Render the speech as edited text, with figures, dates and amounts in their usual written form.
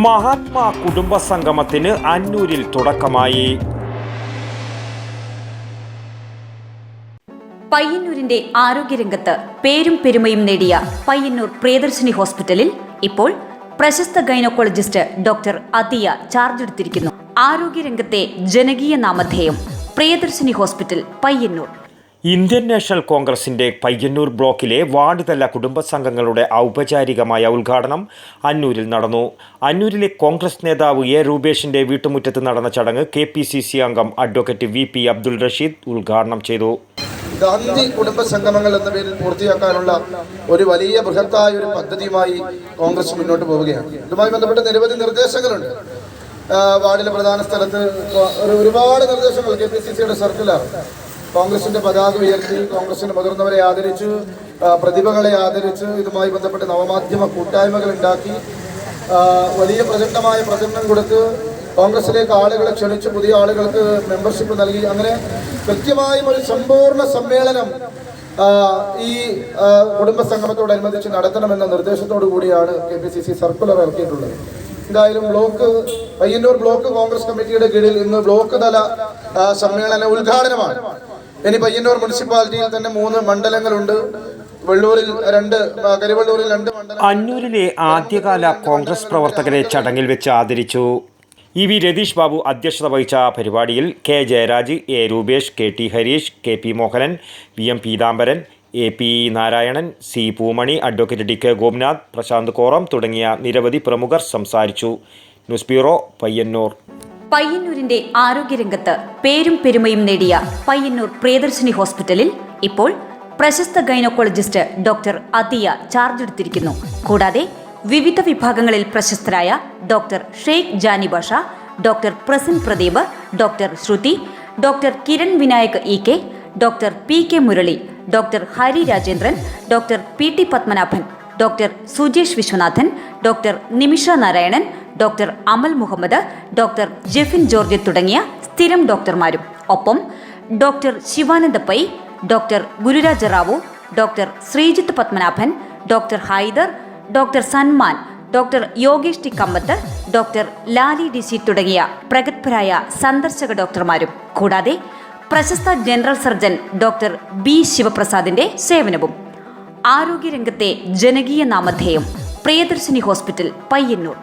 മഹാത്മാ കുടുംബ സംഗമത്തിന് അന്നൂരിൽ തുടക്കമായി. പയ്യന്നൂരിന്റെ ആരോഗ്യരംഗത്ത് പേരും പെരുമയും നേടിയ പയ്യന്നൂർ പ്രിയദർശിനി ഹോസ്പിറ്റലിൽ ഇപ്പോൾ പ്രശസ്ത ഗൈനക്കോളജിസ്റ്റ് ഡോക്ടർ അതിയ ചാർജ് എടുത്തിരിക്കുന്നു. ആരോഗ്യരംഗത്തെ ജനകീയ നാമധേയം Priyadarshini hospital Payyanur. Indian national കോൺഗ്രസിന്റെ പയ്യന്നൂർ ബ്ലോക്കിലെ വാർഡ് തല കുടുംബ സംഘങ്ങളുടെ ഔപചാരികമായ ഉദ്ഘാടനം അന്നൂരിൽ നടന്നു. അന്നൂരിലെ കോൺഗ്രസ് നേതാവ് എ രൂപേഷിന്റെ വീട്ടുമുറ്റത്ത് നടന്ന ചടങ്ങ് KPCC അംഗം അഡ്വക്കേറ്റ് VP അബ്ദുൾ റഷീദ് ഉദ്ഘാടനം ചെയ്തു. ഗാന്ധി കുടുംബ സംഗമങ്ങൾ എന്ന പേരിൽ പൂർത്തിയാക്കാനുള്ള ഒരു വലിയ ബൃഹത്തായ ഒരു പദ്ധതിയുമായി കോൺഗ്രസ് മുന്നോട്ട് പോവുകയാണ്. ഇതുമായി ബന്ധപ്പെട്ട നിരവധി നിർദ്ദേശങ്ങളുണ്ട്. വാർഡിലെ പ്രധാന സ്ഥലത്ത് ഒരുപാട് നിർദ്ദേശങ്ങൾ KPCCയുടെ സർക്കുലർ, കോൺഗ്രസിന്റെ പതാക ഉയർത്തി, കോൺഗ്രസിന്റെ മുതിർന്നവരെ ആദരിച്ച്, പ്രതിഭകളെ ആദരിച്ച്, ഇതുമായി ബന്ധപ്പെട്ട് നവമാധ്യമ കൂട്ടായ്മകൾ ഉണ്ടാക്കി, വലിയ പ്രചണ്ഡമായ പ്രചരണം കൊടുത്ത് കോൺഗ്രസിലേക്ക് ആളുകളെ ക്ഷണിച്ച് പുതിയ ആളുകൾക്ക് മെമ്പർഷിപ്പ് നൽകി, അങ്ങനെ കൃത്യമായും ഒരു സമ്പൂർണ്ണ സമ്മേളനം ഈ കുടുംബ സംഗമത്തോടനുബന്ധിച്ച് നടത്തണമെന്ന നിർദ്ദേശത്തോടു കൂടിയാണ് KPCC സർക്കുലർ ഇറക്കിയിട്ടുള്ളത്. എന്തായാലും പയ്യന്നൂർ ബ്ലോക്ക് കോൺഗ്രസ് കമ്മിറ്റിയുടെ കീഴിൽ ഇന്ന് ബ്ലോക്ക് തല സമ്മേളന ഉദ്ഘാടനമാണ്. ഇനി പയ്യന്നൂർ മുനിസിപ്പാലിറ്റിയിൽ തന്നെ 3 മണ്ഡലങ്ങളുണ്ട്. വെള്ളൂരിൽ 2, കരിവള്ളൂരിൽ 2 മണ്ഡലം. അന്നൂരിലെ ആദ്യകാല കോൺഗ്രസ് പ്രവർത്തകരെ ചടങ്ങിൽ വെച്ച് ആദരിച്ചു. EV രതീഷ് ബാബു അധ്യക്ഷത വഹിച്ച പരിപാടിയിൽ K Jayaraj, A Rupesh, KT Harish, KP Mohanan, VM Peethambaran, AP Narayanan, C Poomani, advocate DK Gopinath, Prashanth Koram തുടങ്ങിയ നിരവധി പ്രമുഖർ സംസാരിച്ചു. News bureau, Payyanur. പയ്യന്നൂരിന്റെ ആരോഗ്യരംഗത്ത് പേരും പെരുമയും നേടിയ പയ്യന്നൂർ പ്രിയദർശിനി ഹോസ്പിറ്റലിൽ ഇപ്പോൾ പ്രശസ്ത ഗൈനക്കോളജിസ്റ്റ് ഡോക്ടർ അതിയ ചാർജ് എടുത്തിരിക്കുന്നു. കൂടാതെ വിവിധ വിഭാഗങ്ങളിൽ പ്രശസ്തരായ doctor Sheikh Jani Basha, doctor Prasan Pradeep, doctor Shruthi, doctor Kiran Vinayak EK, doctor PK Murali, doctor Hari Rajendran, doctor PT Padmanabhan, doctor Sujesh Viswanathan, doctor Nimisha Narayanan, doctor Amal Muhammad, doctor Jefin George തുടങ്ങിയ സ്ഥിരം ഡോക്ടർമാരും, ഒപ്പം doctor Shivananda Pai, doctor Gururaja Rao, doctor Sreejith Padmanabhan, doctor Haider, doctor Sanman, doctor Yogesh T Kamath, doctor Lali DC തുടങ്ങിയ പ്രഗത്ഭരായ സന്ദർശക ഡോക്ടർമാരും, കൂടാതെ പ്രശസ്ത ജനറൽ സർജൻ ഡോക്ടർ B ശിവപ്രസാദിന്റെ സേവനവും. ആരോഗ്യരംഗത്തെ ജനകീയ നാമധേയം പ്രിയദർശിനി ഹോസ്പിറ്റൽ പയ്യന്നൂർ.